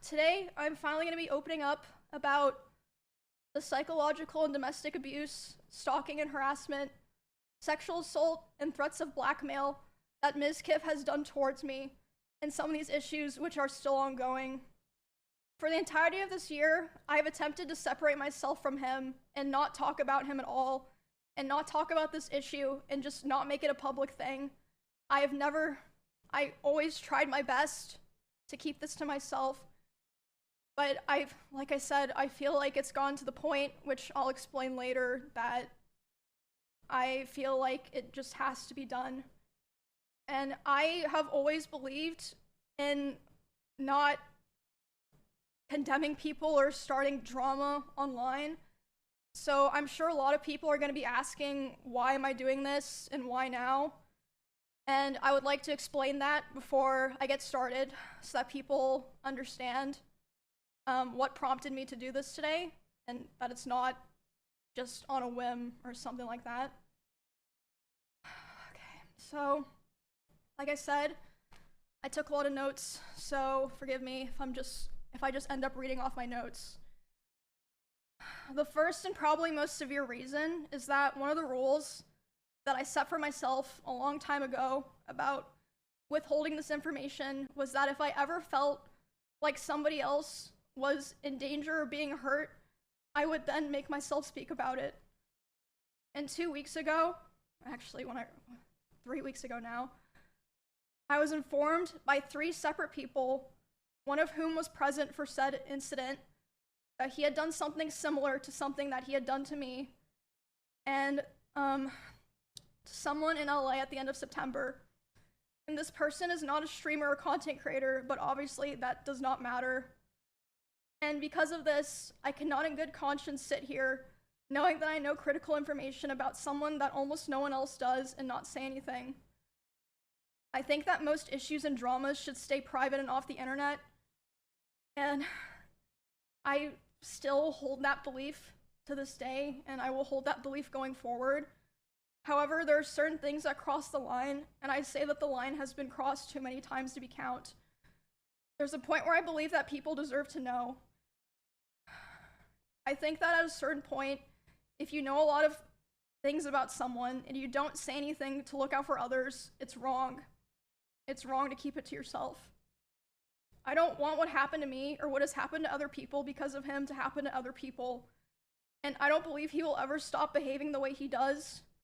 Today, I'm finally going to be opening up about the psychological and domestic abuse, stalking and harassment, sexual assault, and threats of blackmail that Mizkif has done towards me, and some of these issues which are still ongoing. For the entirety of this year, I have attempted to separate myself from him and not talk about him at all, and not talk about this issue and just not make it a public thing. I always tried my best to keep this to myself, but like I said, I feel like it's gone to the point, which I'll explain later, that I feel like it just has to be done. And I have always believed in not condemning people or starting drama online. So I'm sure a lot of people are going to be asking, why am I doing this and why now? And I would like to explain that before I get started so that people understand what prompted me to do this today, and that it's not just on a whim or something like that. Okay, so like I said, I took a lot of notes, so forgive me if I just end up reading off my notes. The first and probably most severe reason is that one of the rules that I set for myself a long time ago about withholding this information was that if I ever felt like somebody else was in danger or being hurt, I would then make myself speak about it. And 2 weeks ago, actually 3 weeks ago now, I was informed by 3 separate people, one of whom was present for said incident, that he had done something similar to something that he had done to me, and to someone in LA at the end of September. And this person is not a streamer or content creator, but obviously that does not matter. And because of this, I cannot in good conscience sit here knowing that I know critical information about someone that almost no one else does and not say anything. I think that most issues and dramas should stay private and off the internet, and I still hold that belief to this day, and I will hold that belief going forward. However, there are certain things that cross the line, and I say that the line has been crossed too many times to be count. There's a point where I believe that people deserve to know. I think that at a certain point, if you know a lot of things about someone and you don't say anything to look out for others, it's wrong. It's wrong to keep it to yourself. I don't want what happened to me or what has happened to other people because of him to happen to other people. And I don't believe he will ever stop behaving the way he does